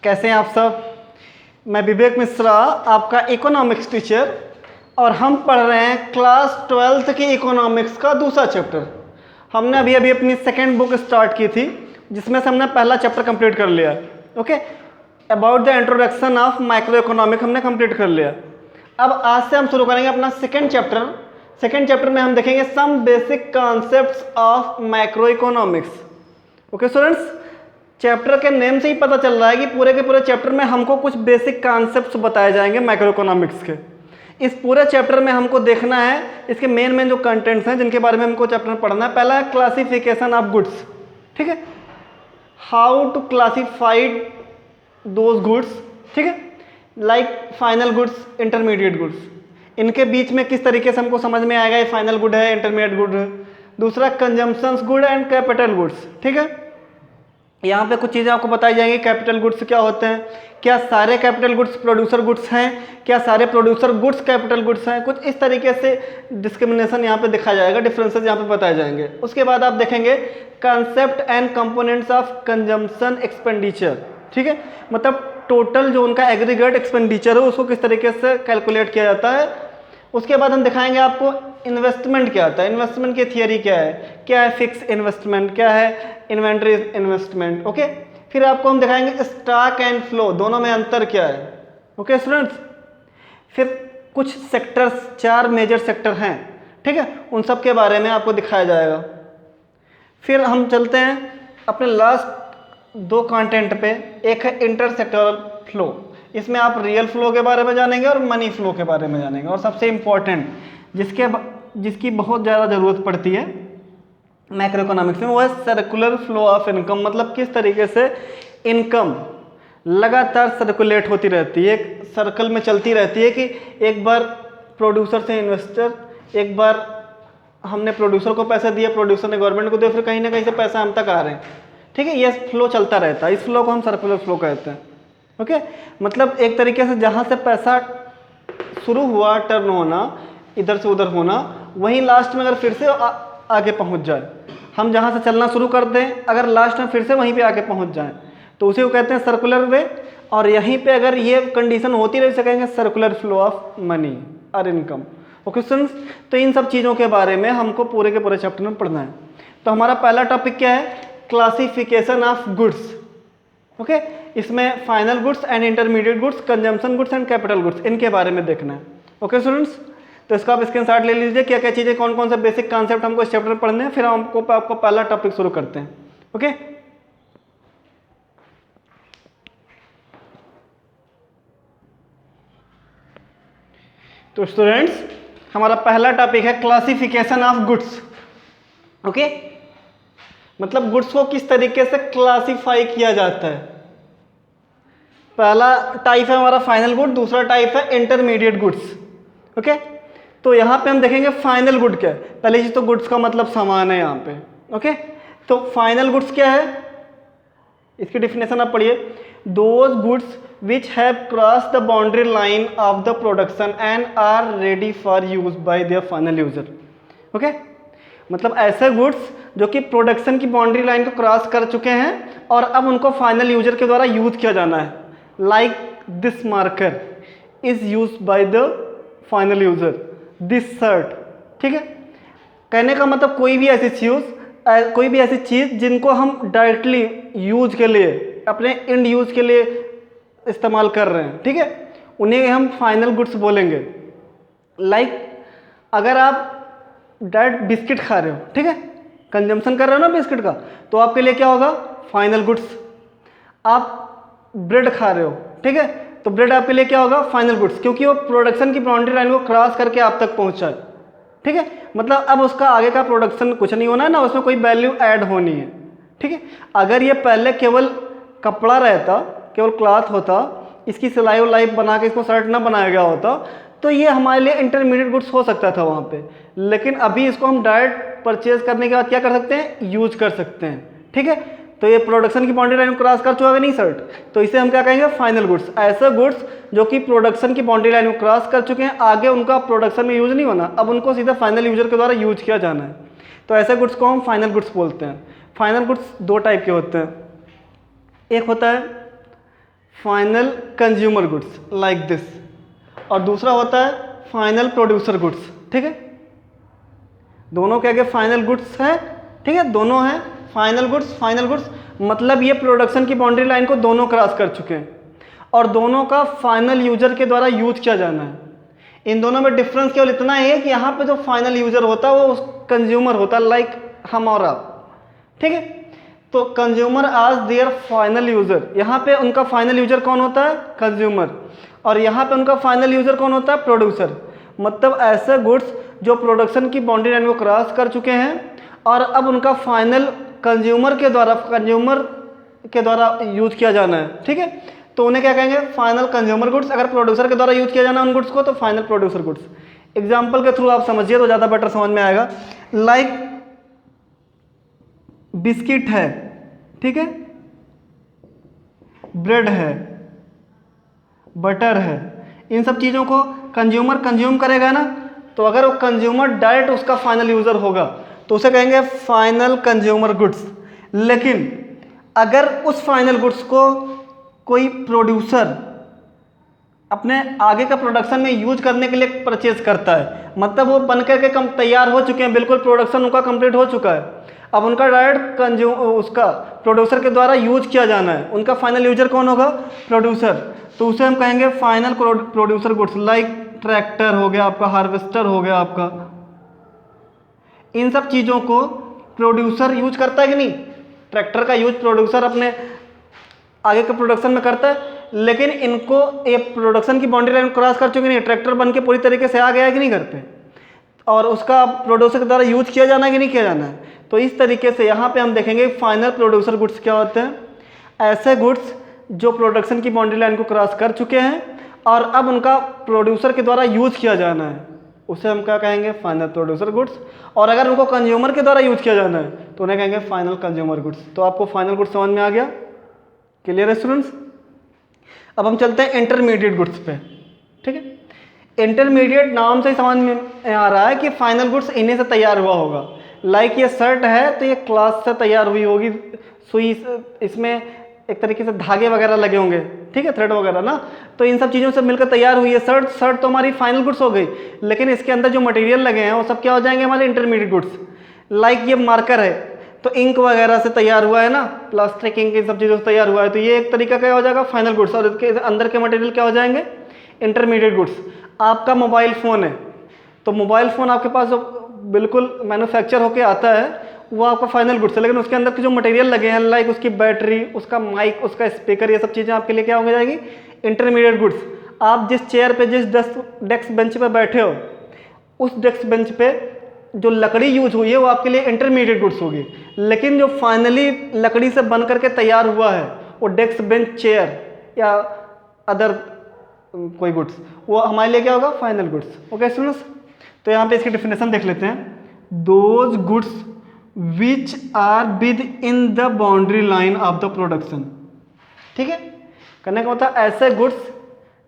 कैसे हैं आप सब। मैं विवेक मिश्रा, आपका इकोनॉमिक्स टीचर, और हम पढ़ रहे हैं क्लास 12th की इकोनॉमिक्स का दूसरा चैप्टर। हमने अभी अभी अपनी सेकेंड बुक स्टार्ट की थी, जिसमें से हमने पहला चैप्टर कंप्लीट कर लिया। Okay, about the introduction of micro economic हमने कंप्लीट कर लिया। अब आज से हम शुरू करेंगे अपना सेकेंड चैप्टर। सेकेंड चैप्टर में हम देखेंगे some basic concepts of microeconomics. Okay students, chapter के नेम से ही पता चल रहा है कि पूरे के पूरे चैप्टर में हमको कुछ बेसिक कॉन्सेप्ट्स बताए जाएंगे माइक्रो इकोनॉमिक्स के। इस पूरे चैप्टर में हमको देखना है इसके मेन जो कंटेंट्स हैं जिनके बारे में हमको चैप्टर में पढ़ना है। पहला है क्लासिफिकेशन ऑफ गुड्स, ठीक है, how to classified those goods, ठीक है, like final goods, intermediate goods, इनके बीच में किस तरीके से हमको समझ में आएगा ये फाइनल गुड है, इंटरमीडिएट गुड है। दूसरा consumptions good and capital goods, ठीक है, यहाँ पे कुछ चीज़ें आपको बताई जाएंगी। कैपिटल गुड्स क्या होते हैं, क्या सारे कैपिटल गुड्स प्रोड्यूसर गुड्स हैं, क्या सारे प्रोड्यूसर गुड्स कैपिटल गुड्स हैं, कुछ इस तरीके से डिस्क्रिमिनेशन यहाँ पे दिखाया जाएगा, डिफरेंसेस यहाँ पे बताए जाएंगे। उसके बाद आप देखेंगे concept and components of consumption expenditure, ठीक है, मतलब टोटल जो उनका एग्रीगेट एक्सपेंडिचर है उसको किस तरीके से कैलकुलेट किया जाता है। उसके बाद हम दिखाएंगे आपको इन्वेस्टमेंट क्या होता है, इन्वेस्टमेंट की थियरी क्या है फिक्स इन्वेस्टमेंट क्या है, इन्वेंट्री इन्वेस्टमेंट। ओके, फिर आपको हम दिखाएंगे स्टॉक एंड फ्लो, दोनों में अंतर क्या है। ओके स्टूडेंट्स, फिर कुछ सेक्टर्स, 4 मेजर सेक्टर हैं, ठीक है, उन सब के बारे में आपको दिखाया जाएगा। फिर हम चलते हैं अपने लास्ट 2 कंटेंट पे। एक है इंटरसेक्टोरल फ्लो, इसमें आप रियल फ्लो के बारे में जानेंगे और मनी फ्लो के बारे में जानेंगे। और सबसे इम्पोर्टेंट जिसकी बहुत ज़्यादा ज़रूरत पड़ती है मैक्रो इकोनॉमिक्स में, वो है सर्कुलर फ्लो ऑफ इनकम, मतलब किस तरीके से इनकम लगातार सर्कुलेट होती रहती है, एक सर्कल में चलती रहती है कि एक बार प्रोड्यूसर से इन्वेस्टर, एक बार हमने प्रोड्यूसर को पैसा दिया, प्रोड्यूसर ने गवर्नमेंट को दिया, फिर कहीं ना कहीं से पैसा हम तक आ रहे हैं, ठीक है, ये फ्लो चलता रहता है। इस फ्लो को हम सर्कुलर फ्लो कहते हैं। ओके, मतलब एक तरीके से जहाँ से पैसा शुरू हुआ टर्न होना, इधर से उधर होना, वहीं लास्ट में अगर फिर से आगे पहुँच जाए, हम जहाँ से चलना शुरू कर दें अगर लास्ट में फिर से वहीं पे आके पहुँच जाएं तो उसे वो कहते हैं सर्कुलर वे। और यहीं पे अगर ये कंडीशन होती रही सकेंगे सर्कुलर फ्लो ऑफ मनी और इनकम। ओके स्टूडेंट्स, तो इन सब चीज़ों के बारे में हमको पूरे के पूरे चैप्टर में पढ़ना है। तो हमारा पहला टॉपिक क्या है, क्लासिफिकेशन ऑफ गुड्स। ओके, इसमें final goods and intermediate goods, consumption goods and capital goods, इनके बारे में देखना है। ओके स्टूडेंट्स, तो इसका आप स्क्रीनशॉट ले लीजिए, क्या क्या चीज़ें, कौन कौन से बेसिक कॉन्सेप्ट हमको इस चैप्टर में पढ़ने हैं, फिर हमको आपको पहला टॉपिक शुरू करते हैं। ओके, तो स्टूडेंट्स हमारा पहला टॉपिक है क्लासिफिकेशन ऑफ गुड्स। ओके, मतलब गुड्स को किस तरीके से क्लासिफाई किया जाता है। पहला टाइप है हमारा फाइनल गुड, दूसरा टाइप है इंटरमीडिएट गुड्स। ओके, तो यहाँ पे हम देखेंगे फाइनल गुड क्या है। पहले चीज तो गुड्स का मतलब सामान है यहाँ पे। ओके, तो फाइनल गुड्स क्या है, इसकी डिफिनेशन आप पढ़िए, those goods which have cross the boundary line of the production and are ready for use by their final user. Okay, मतलब ऐसे गुड्स जो कि प्रोडक्शन की बाउंड्री लाइन को क्रॉस कर चुके हैं और अब उनको फाइनल यूजर के द्वारा यूज किया जाना है। Like this marker is use by the final user, this shirt, ठीक है, कहने का मतलब कोई भी ऐसी चीज़ जिनको हम डायरेक्टली यूज के लिए, अपने इंड यूज के लिए इस्तेमाल कर रहे हैं, ठीक है, उन्हें हम फाइनल गुड्स बोलेंगे। लाइक अगर आप डायरेक्ट बिस्किट खा रहे हो, ठीक है, कंजम्पशन कर रहे हो ना बिस्किट का, तो आपके लिए क्या होगा, फाइनल गुड्स। आप ब्रेड खा रहे हो, ठीक है, तो ब्रेड आपके लिए क्या होगा, फाइनल गुड्स, क्योंकि वो प्रोडक्शन की बाउंड्री लाइन को क्रॉस करके आप तक पहुंचा है, ठीक है, मतलब अब उसका आगे का प्रोडक्शन कुछ नहीं होना है ना, उसमें कोई वैल्यू ऐड होनी है, ठीक है। अगर ये पहले केवल कपड़ा रहता, केवल क्लॉथ होता, इसकी सिलाई उलाई बना के इसको शर्ट ना बनाया गया होता, तो ये हमारे लिए इंटरमीडिएट गुड्स हो सकता था वहाँ पे। लेकिन अभी इसको हम डायरेक्ट परचेज करने के बाद क्या कर सकते हैं, यूज कर सकते हैं, ठीक है। तो ये प्रोडक्शन की बाउंड्री लाइन क्रॉस कर चुका है नहीं शर्ट, तो इसे हम क्या कहेंगे, फाइनल गुड्स। ऐसे गुड्स जो कि प्रोडक्शन की बाउंड्री लाइन को क्रॉस कर चुके हैं, आगे उनका प्रोडक्शन में यूज नहीं होना, अब उनको सीधा फाइनल यूजर के द्वारा यूज किया जाना है, तो ऐसे गुड्स को हम फाइनल गुड्स बोलते हैं। फाइनल गुड्स 2 टाइप के होते हैं, एक होता है final consumer goods like this, और दूसरा होता है फाइनल प्रोड्यूसर गुड्स। ठीक है, दोनों क्या क्या फाइनल गुड्स है। ठीक है, दोनों हैं फाइनल गुड्स। फाइनल गुड्स मतलब ये प्रोडक्शन की बाउंड्री लाइन को दोनों क्रॉस कर चुके हैं और दोनों का फाइनल यूजर के द्वारा यूज किया जाना है। इन दोनों में डिफरेंस केवल इतना ही है कि यहाँ पे जो फाइनल यूजर होता है वो कंज्यूमर होता है, लाइक हम और आप। ठीक है, तो कंज्यूमर आज देयर फाइनल यूजर, यहाँ पे उनका फाइनल यूजर कौन होता है? कंज्यूमर। और यहाँ पे उनका फाइनल यूजर कौन होता है? प्रोड्यूसर। मतलब ऐसे गुड्स जो प्रोडक्शन की बाउंड्री लाइन को क्रॉस कर चुके हैं और अब उनका फाइनल कंज्यूमर के द्वारा यूज किया जाना है। ठीक है, तो उन्हें क्या कहेंगे? Final consumer goods. अगर प्रोड्यूसर के द्वारा यूज किया जाना है उन गुड्स को तो फाइनल प्रोड्यूसर गुड्स। एग्जाम्पल के थ्रू आप समझिए तो ज़्यादा बेटर समझ में आएगा। लाइक बिस्किट है, ठीक है, ब्रेड है, बटर है, इन सब चीज़ों को कंज्यूमर कंज्यूम करेगा ना, तो अगर वो कंज्यूमर डायरेक्ट उसका फाइनल यूज़र होगा तो उसे कहेंगे फाइनल कंज्यूमर गुड्स। लेकिन अगर उस फाइनल गुड्स को कोई प्रोड्यूसर अपने आगे का प्रोडक्शन में यूज करने के लिए परचेज करता है, मतलब वो बनकर के तैयार हो चुके हैं, बिल्कुल प्रोडक्शन उनका कंप्लीट हो चुका है, अब उनका डायरेक्ट उसका प्रोड्यूसर के द्वारा यूज किया जाना है, उनका फाइनल यूजर कौन होगा? प्रोड्यूसर। तो उसे हम कहेंगे final producer goods. Like tractor हो गया आपका, हार्वेस्टर हो गया आपका, इन सब चीज़ों को प्रोड्यूसर यूज करता है कि नहीं? ट्रैक्टर का यूज प्रोड्यूसर अपने आगे के प्रोडक्शन में करता है, लेकिन इनको एक प्रोडक्शन की बाउंड्री लाइन क्रॉस कर चुके नहीं, ट्रैक्टर बन के पूरी तरीके से आ गया है कि नहीं घर पे, और उसका प्रोड्यूसर के द्वारा यूज किया जाना है कि नहीं किया जाना है। तो इस तरीके से यहाँ पे हम देखेंगे फाइनल प्रोड्यूसर गुड्स क्या होते हैं? ऐसे गुड्स जो प्रोडक्शन की बाउंड्री लाइन को क्रॉस कर चुके हैं और अब उनका प्रोड्यूसर के द्वारा यूज किया जाना है, उसे हम क्या कहेंगे? Final producer goods. और अगर उनको कंज्यूमर के द्वारा यूज किया जाना है तो उन्हें कहेंगे फाइनल कंज्यूमर गुड्स। तो आपको फाइनल गुड्स समझ में आ गया? क्लियर है स्टूडेंट्स? अब हम चलते हैं इंटरमीडिएट गुड्स पे। ठीक है, इंटरमीडिएट नाम से ही समझ में आ रहा है कि फाइनल गुड्स इन्हीं से तैयार हुआ होगा। लाइक ये शर्ट है तो ये क्लॉथ से तैयार हुई होगी, सुई, इसमें एक तरीके से धागे वगैरह लगे होंगे, ठीक है, थ्रेड वगैरह ना, तो इन सब चीज़ों से मिलकर तैयार हुई है शर्ट। शर्ट तो हमारी फाइनल गुड्स हो गई, लेकिन इसके अंदर जो मटेरियल लगे हैं वो सब क्या हो जाएंगे? हमारे इंटरमीडिएट गुड्स। लाइक ये मार्कर है तो इंक वगैरह से तैयार हुआ है ना, प्लास्टिक इंक, इन सब चीज़ों से तैयार हुआ है, तो ये एक तरीका क्या हो जाएगा? Final goods. और इसके अंदर के मटेरियल क्या हो जाएंगे? Intermediate goods. आपका मोबाइल फ़ोन है तो मोबाइल फ़ोन आपके पास जो बिल्कुल मैन्युफैक्चर होके आता है वो आपका फाइनल गुड्स है, लेकिन उसके अंदर के जो मटेरियल लगे हैं, लाइक उसकी बैटरी, उसका माइक, उसका स्पीकर, ये सब चीज़ें आपके लिए क्या हो जाएगी? Intermediate goods. आप जिस चेयर पे, जिस डेस्क बेंच पे बैठे हो, उस डेस्क बेंच पे जो लकड़ी यूज हुई है वो आपके लिए इंटरमीडिएट गुड्स होगी। लेकिन जो फाइनली लकड़ी से बन करके तैयार हुआ है वो डेस्क बेंच, चेयर या अदर कोई गुड्स, वो हमारे लिए क्या होगा? Final goods. ओके स्टूडेंट्स, तो यहाँ पे इसकी डेफिनेशन देख लेते हैं। Those goods which are within the boundary line of the production. ठीक है, कहने का मतलब ऐसे गुड्स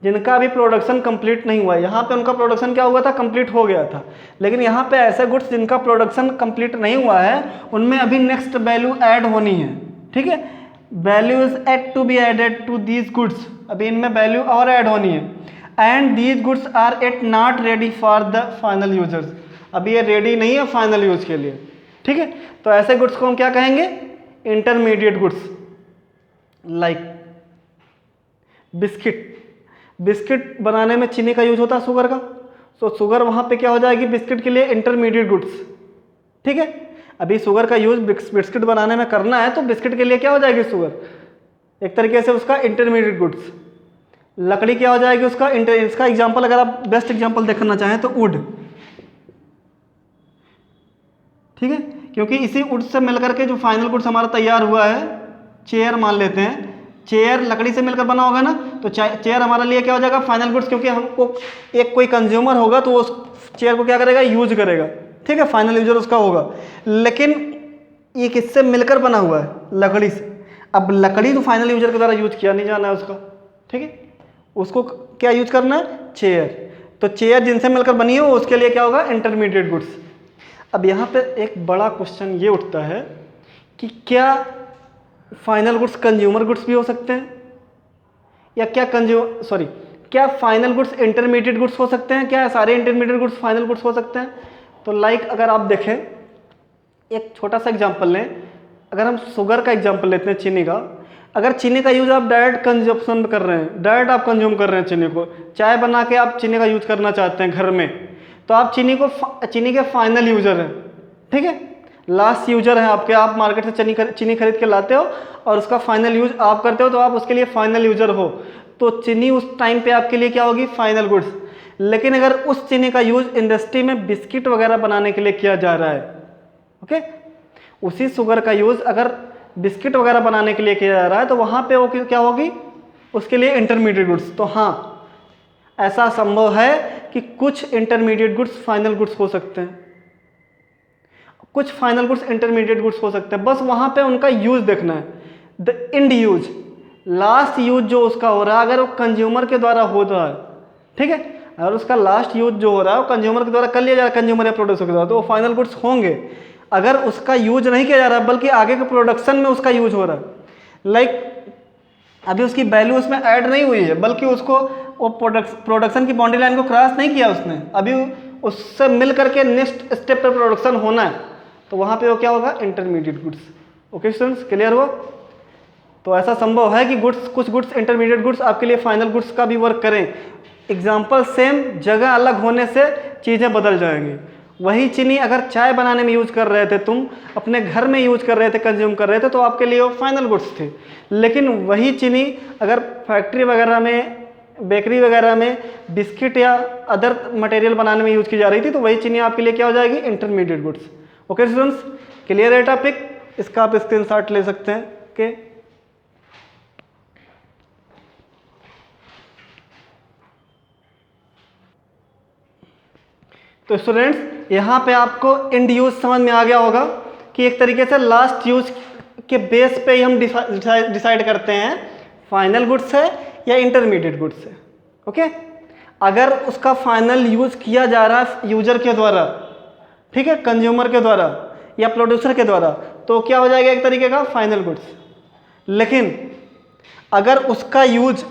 जिनका अभी प्रोडक्शन कंप्लीट नहीं हुआ है। यहाँ पे उनका प्रोडक्शन क्या हुआ था? कंप्लीट हो गया था, लेकिन यहाँ पे ऐसे गुड्स जिनका प्रोडक्शन कंप्लीट नहीं हुआ है उनमें अभी नेक्स्ट वैल्यू ऐड होनी है। ठीक है, value is yet to be added to these goods, अभी इनमें वैल्यू और ऐड होनी है। And these goods are yet not ready for the final users, अभी ये रेडी नहीं है फाइनल यूज के लिए। ठीक है, तो ऐसे गुड्स को हम क्या कहेंगे? Intermediate goods. Like biscuit, biscuit बनाने में चीनी का यूज होता है, शुगर का, तो शुगर वहाँ पे क्या हो जाएगी? बिस्किट के लिए इंटरमीडिएट गुड्स। ठीक है, अभी शुगर का यूज बिस्किट बनाने में करना है तो बिस्किट के लिए क्या हो जाएगी? शुगर, एक तरीके से उसका इंटरमीडिएट गुड्स। लकड़ी क्या हो जाएगी? उसका इसका एग्जाम्पल अगर आप बेस्ट एग्जाम्पल देखना चाहें तो वुड। ठीक है, क्योंकि इसी वुड से मिलकर के जो फाइनल गुड्स हमारा तैयार हुआ है, चेयर मान लेते हैं, चेयर लकड़ी से मिलकर बना होगा ना, तो चेयर हमारे लिए क्या हो जाएगा? फाइनल गुड्स, क्योंकि हमको एक कोई कंज्यूमर होगा तो उस चेयर को क्या करेगा? यूज करेगा। ठीक है, फाइनल यूजर उसका होगा, लेकिन ये किससे मिलकर बना हुआ है? लकड़ी से। अब लकड़ी तो फाइनल यूजर के द्वारा यूज किया नहीं जाना है उसका। ठीक है, उसको क्या यूज करना है? चेयर। तो चेयर जिनसे मिलकर बनी हो उसके लिए क्या होगा? Intermediate goods. अब यहाँ पे एक बड़ा क्वेश्चन ये उठता है कि क्या फाइनल गुड्स कंज्यूमर गुड्स भी हो सकते हैं? या क्या फाइनल गुड्स इंटरमीडिएट गुड्स हो सकते हैं? क्या सारे इंटरमीडिएट गुड्स फाइनल गुड्स हो सकते हैं? तो लाइक अगर आप देखें, एक छोटा सा एग्जांपल लें, अगर हम शुगर का एग्जांपल लेते हैं, चीनी का, अगर चीनी का यूज आप डायरेक्ट कंजप्शन कर रहे हैं, डायरेक्ट आप कंज्यूम कर रहे हैं चीनी को, चाय बना के आप चीनी का यूज करना चाहते हैं घर में, तो आप चीनी के फाइनल यूजर हैं, ठीक है, लास्ट यूजर है आपके, आप मार्केट से चीनी खरीद के लाते हो और उसका फाइनल यूज आप करते हो, तो आप उसके लिए फाइनल यूजर हो, तो चीनी उस टाइम पे आपके लिए क्या होगी? Final goods. लेकिन अगर उस चीनी का यूज इंडस्ट्री में बिस्किट वगैरह बनाने के लिए किया जा रहा है, ओके, उसी शुगर का यूज अगर बिस्किट वगैरह बनाने के लिए किया जा रहा है, तो वहां पे वो क्या होगी? उसके लिए इंटरमीडिएट गुड्स। तो हाँ, ऐसा संभव है कि कुछ इंटरमीडिएट गुड्स फाइनल गुड्स हो सकते हैं, कुछ फाइनल गुड्स इंटरमीडिएट गुड्स हो सकते हैं, बस वहां पे उनका यूज देखना है, the end use, last use जो उसका हो रहा है, अगर वो कंज्यूमर के द्वारा हो रहा है, ठीक है, अगर उसका लास्ट यूज जो हो रहा है वो कंज्यूमर के द्वारा कर लिया जा रहा है, कंज्यूमर या प्रोड्यूसर के द्वारा, तो वो फाइनल गुड्स होंगे। अगर उसका यूज नहीं किया जा रहा है बल्कि आगे के प्रोडक्शन में उसका यूज हो रहा है, लाइक अभी उसकी वैल्यू उसमें ऐड नहीं हुई है, बल्कि उसको वो प्रोडक्शन की बाउंड्री लाइन को क्रॉस नहीं किया उसने, अभी उससे मिल करके नेक्स्ट स्टेप पर प्रोडक्शन होना है, तो वहाँ पे वो क्या होगा? Intermediate goods. Okay students, clear हुआ? तो ऐसा संभव है कि कुछ गुड्स इंटरमीडिएट गुड्स आपके लिए फाइनल गुड्स का भी वर्क करें। एग्जाम्पल सेम, जगह अलग होने से चीज़ें बदल जाएंगी। वही चीनी अगर चाय बनाने में यूज कर रहे थे, तुम अपने घर में यूज कर रहे थे, कंज्यूम कर रहे थे, तो आपके लिए वो फाइनल गुड्स थे। लेकिन वही चीनी अगर फैक्ट्री वगैरह में, बेकरी वगैरह में बिस्किट या अदर मटेरियल बनाने में यूज की जा रही थी, तो वही चीनी आपके लिए क्या हो जाएगी? Intermediate goods. Okay students, clear है टॉपिक? इसका आप स्क्रीनशॉट ले सकते हैं। ओके, तो स्टूडेंट्स यहाँ पे आपको एंड यूज समझ में आ गया होगा कि एक तरीके से लास्ट यूज के बेस पे ही हम डिसाइड करते हैं फाइनल गुड्स है या इंटरमीडिएट गुड्स है। ओके, अगर उसका फाइनल यूज किया जा रहा है यूजर के द्वारा, ठीक है, कंज्यूमर के द्वारा या प्रोड्यूसर के द्वारा, तो क्या हो जाएगा? एक तरीके का फाइनल गुड्स। लेकिन अगर उसका यूज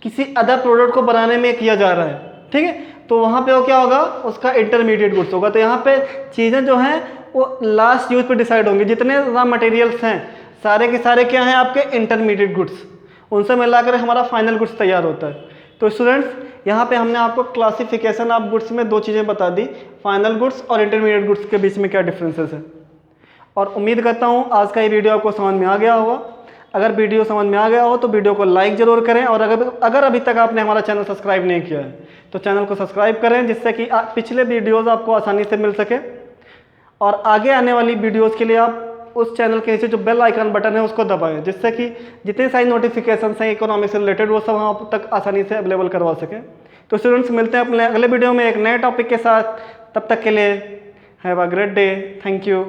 किसी अदर प्रोडक्ट को बनाने में किया जा रहा है, ठीक है, तो वहाँ पे वो क्या होगा? उसका इंटरमीडिएट गुड्स होगा। तो यहाँ पे चीज़ें जो हैं वो लास्ट यूज पे डिसाइड होंगी। जितने रॉ मटेरियल्स हैं सारे के सारे क्या हैं? आपके इंटरमीडिएट गुड्स, उनसे मिलाकर हमारा फाइनल गुड्स तैयार होता है। तो स्टूडेंट्स यहाँ पे हमने आपको क्लासिफिकेशन ऑफ गुड्स में 2 चीज़ें बता दी, फाइनल गुड्स और इंटरमीडिएट गुड्स के बीच में क्या डिफरेंसेस है। और उम्मीद करता हूँ आज का ये वीडियो आपको समझ में आ गया होगा। अगर वीडियो समझ में आ गया हो तो वीडियो को लाइक ज़रूर करें, और अगर अभी तक आपने हमारा चैनल सब्सक्राइब नहीं किया है तो चैनल को सब्सक्राइब करें, जिससे कि पिछले वीडियोज़ आपको आसानी से मिल सके। और आगे आने वाली वीडियोज़ के लिए आप उस चैनल के नीचे जो बेल आइकन बटन है उसको दबाएं, जिससे कि जितने सारी नोटिफिकेशन हैं इकोनॉमिक्स से रिलेटेड वो सब हम आप तक आसानी से अवेलेबल करवा सकें। तो स्टूडेंट्स, मिलते हैं अपने अगले वीडियो में एक नए टॉपिक के साथ। तब तक के लिए have a great day. Thank you.